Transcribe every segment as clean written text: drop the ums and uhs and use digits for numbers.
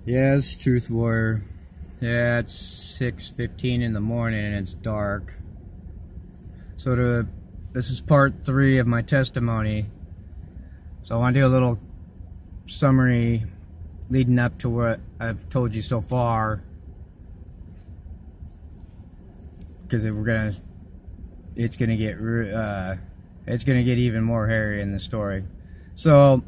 Yes, Truth Warrior. Yeah, it's 6:15 in the morning and it's dark. This is part 3 of my testimony. So I want to do a little summary leading up to what I've told you so far, because it's gonna get even more hairy in the story. So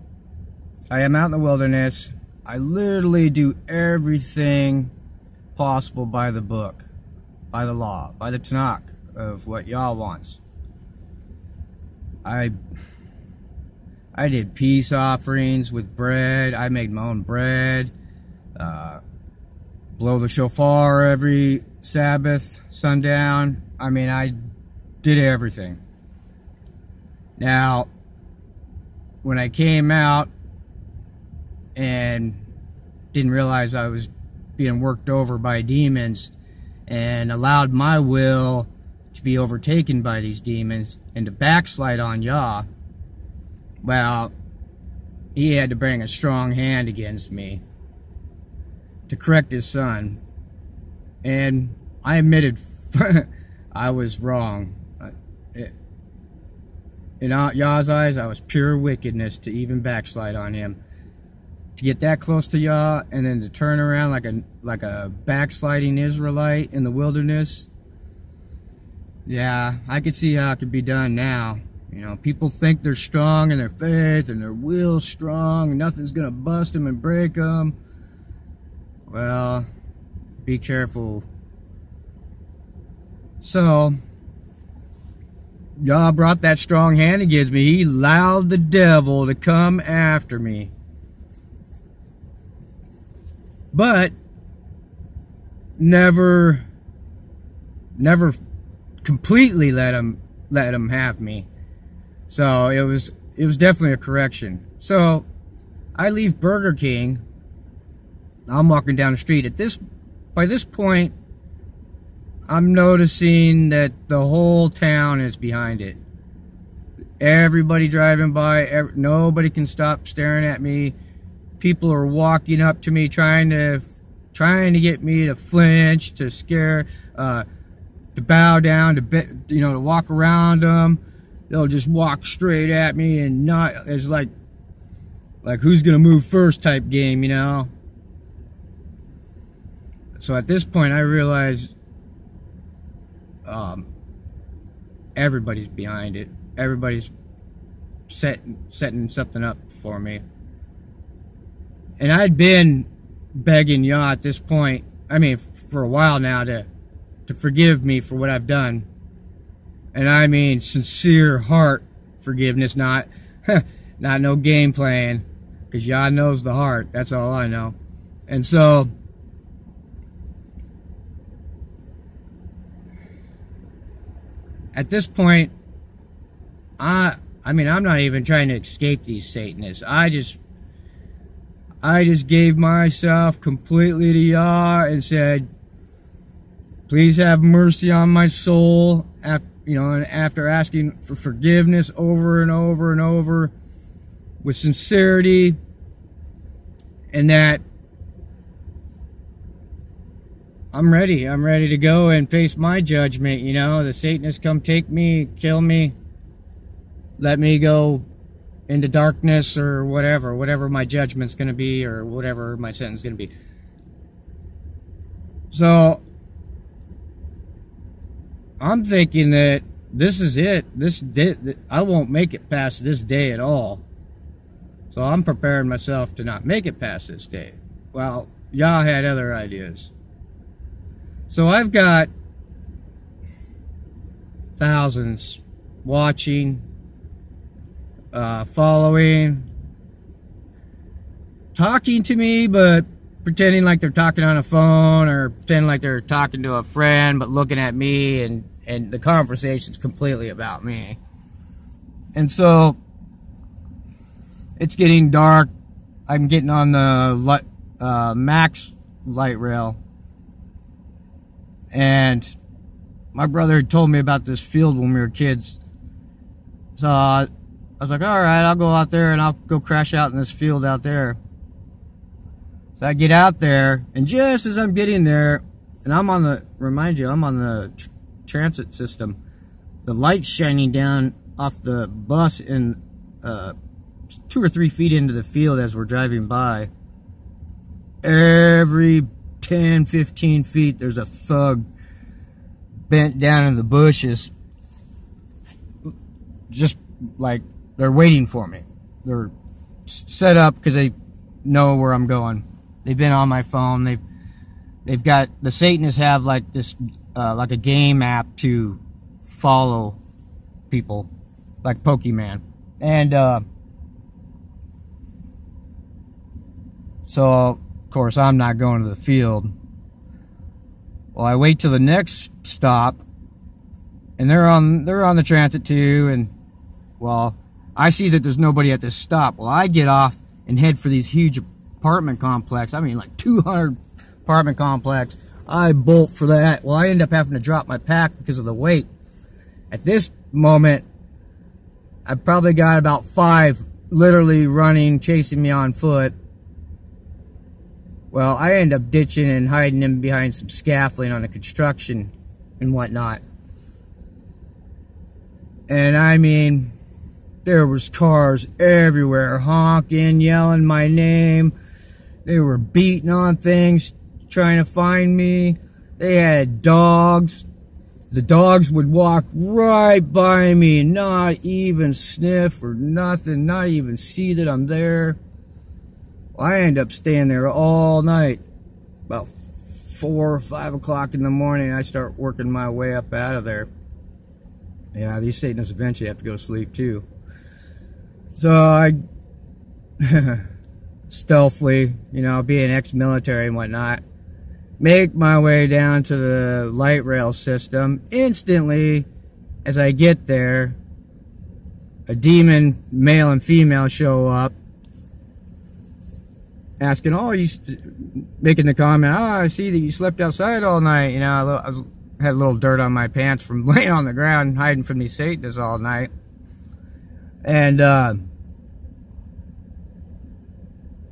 I am out in the wilderness. I literally do everything possible by the book, by the law, by the Tanakh of what Yah wants. I did peace offerings with bread. I made my own bread. Blow the shofar every Sabbath, sundown. I mean, I did everything. Now, when I came out and didn't realize I was being worked over by demons and allowed my will to be overtaken by these demons and to backslide on Yah, well, he had to bring a strong hand against me to correct his son. And I admitted I was wrong. In Yah's eyes, I was pure wickedness to even backslide on him. To get that close to Yah and then to turn around like a backsliding Israelite in the wilderness. Yeah, I could see how it could be done now. You know, people think they're strong in their faith and their will's strong and nothing's gonna bust them and break them. Well, be careful. So, Yah brought that strong hand against me. He allowed the devil to come after me. But never completely let him have me. So it was definitely a correction. So I leave Burger King. I'm walking down the street. By this point, I'm noticing that the whole town is behind it. Everybody driving by, nobody can stop staring at me. People are walking up to me, trying to get me to flinch, to scare, to bow down, to walk around them. They'll just walk straight at me and not. It's like who's gonna move first type game, you know. So at this point, I realize everybody's behind it. Everybody's setting something up for me. And I'd been begging Yah at this point, I mean, for a while now, to forgive me for what I've done. And I mean sincere heart forgiveness, not no game playing, because Yah knows the heart. That's all I know. And so at this point, I mean, I'm not even trying to escape these Satanists. I just gave myself completely to Yah and said, please have mercy on my soul. And after asking for forgiveness over and over and over with sincerity, and that I'm ready to go and face my judgment. You know, the Satanists come take me, kill me, let me go into darkness or whatever my judgment's going to be, or whatever my sentence is going to be. So I'm thinking that this is it. This day, I won't make it past this day at all. So I'm preparing myself to not make it past this day. Well, Yah had other ideas. So I've got thousands watching, following, talking to me, but pretending like they're talking on a phone, or pretending like they're talking to a friend, but looking at me, and the conversation's completely about me. And so it's getting dark. I'm getting on the max light rail, and my brother had told me about this field when we were kids. So I was like, all right, I'll go out there and I'll go crash out in this field out there. So So I get out there, and just as I'm getting there, and I'm on the, remind you, I'm on the transit system, the light's shining down off the bus and 2 or 3 feet into the field as we're driving by. Every 10, 15 feet, there's a thug bent down in the bushes, just like they're waiting for me. They're set up because they know where I'm going. They've been on my phone. They've got, the Satanists have like this like a game app to follow people, like Pokemon. And so of course I'm not going to the field. Well, I wait till the next stop, and they're on the transit too, and well, I see that there's nobody at this stop. Well, I get off and head for these huge apartment complex. I mean, like 200 apartment complex. I bolt for that. Well, I end up having to drop my pack because of the weight. At this moment, I probably got about 5 literally running, chasing me on foot. Well, I end up ditching and hiding in behind some scaffolding on the construction and whatnot. And I mean, there was cars everywhere, honking, yelling my name. They were beating on things, trying to find me. They had dogs. The dogs would walk right by me and not even sniff or nothing, not even see that I'm there. Well, I end up staying there all night. About 4 or 5 o'clock in the morning, I start working my way up out of there. Yeah, these Satanists eventually have to go to sleep too. So I stealthily, you know, being ex-military and whatnot, make my way down to the light rail system. Instantly, as I get there, a demon, male and female, show up, asking, oh, you, making the comment, oh, I see that you slept outside all night. You know, I had a little dirt on my pants from laying on the ground, hiding from these Satanists all night. And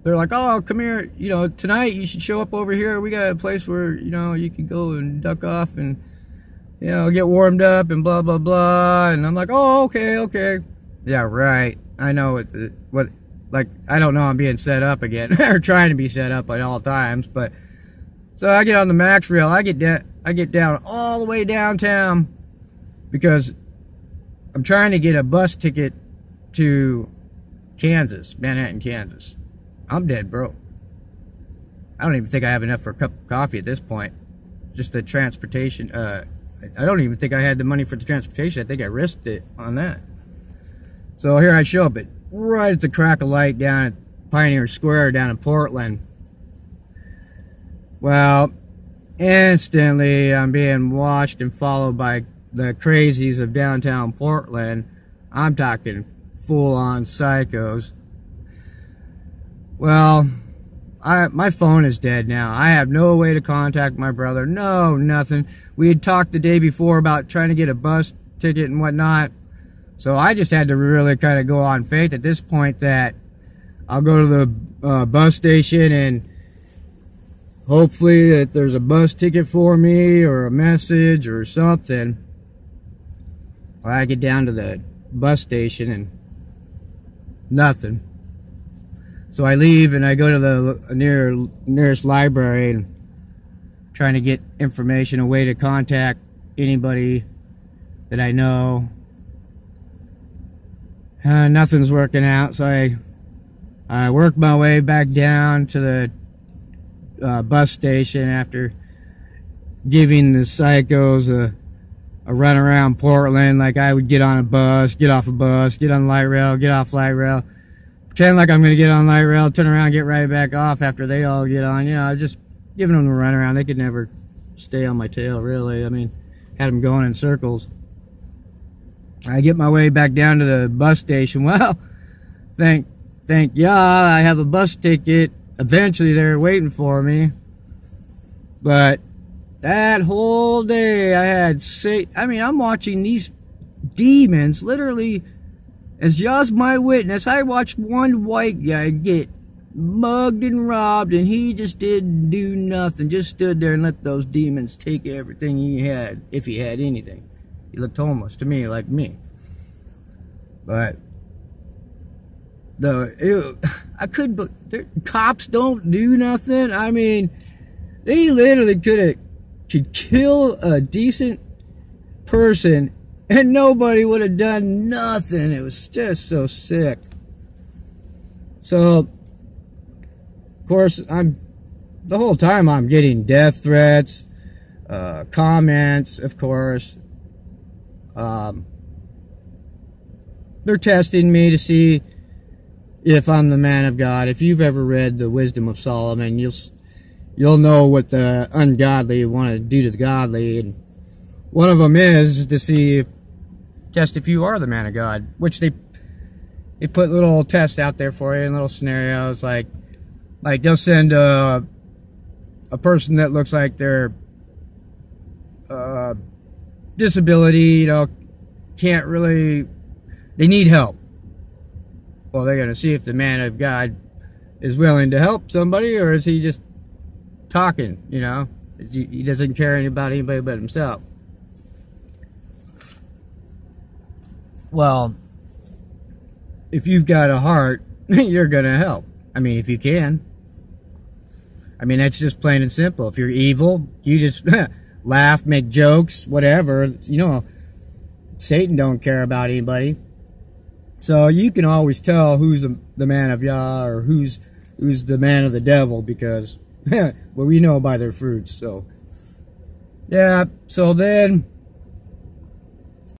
they're like, oh, come here, you know, tonight you should show up over here. We got a place where, you know, you can go and duck off and, you know, get warmed up and blah, blah, blah. And I'm like, oh, okay. Yeah, right. I know like, I don't know I'm being set up again, or trying to be set up at all times, but, so I get on the max rail, I get down all the way downtown, because I'm trying to get a bus ticket to Kansas, Manhattan, Kansas. I'm dead broke. I don't even think I have enough for a cup of coffee at this point. Just the transportation, I don't even think I had the money for the transportation. I think I risked it on that. So here I show up right at the crack of light down at Pioneer Square down in Portland. Well, instantly I'm being watched and followed by the crazies of downtown Portland. I'm talking full-on psychos. Well, my phone is dead now. I have no way to contact my brother. No, nothing. We had talked the day before about trying to get a bus ticket and whatnot. So I just had to really kind of go on faith at this point that I'll go to the bus station and hopefully that there's a bus ticket for me or a message or something. Well, I get down to the bus station and nothing. So I leave and I go to the nearest library and trying to get information, a way to contact anybody that I know. Nothing's working out, so I work my way back down to the bus station after giving the psychos a run around Portland. Like I would get on a bus, get off a bus, get on light rail, get off light rail, pretend like I'm going to get on light rail, turn around, get right back off after they all get on. You know, just giving them a run around. They could never stay on my tail, really. I mean, had them going in circles. I get my way back down to the bus station. Well, thank y'all, I have a bus ticket. Eventually they're waiting for me. But that whole day I had I'm watching these demons literally, as y'all's my witness. I watched one white guy get mugged and robbed, and he just didn't do nothing. Just stood there and let those demons take everything he had, if he had anything. He looked homeless to me, like me. But I could, but cops don't do nothing. I mean, they literally could kill a decent person and nobody would have done nothing. It was just so sick. So, of course, the whole time I'm getting death threats, comments, of course. They're testing me to see if I'm the man of God. If you've ever read the Wisdom of Solomon, you'll know what the ungodly want to do to the godly, and one of them is to test if you are the man of God, which they put little tests out there for you and little scenarios, like they'll send a person that looks like they're disability, can't really, they need help. Well, they're going to see if the man of God is willing to help somebody, or is he just talking, He doesn't care about anybody but himself. Well, if you've got a heart, you're going to help. I mean, if you can. I mean, that's just plain and simple. If you're evil, you just laugh, make jokes, whatever. Satan don't care about anybody. So you can always tell who's the man of Yah or who's the man of the devil, because well, we know by their fruits. So yeah, so then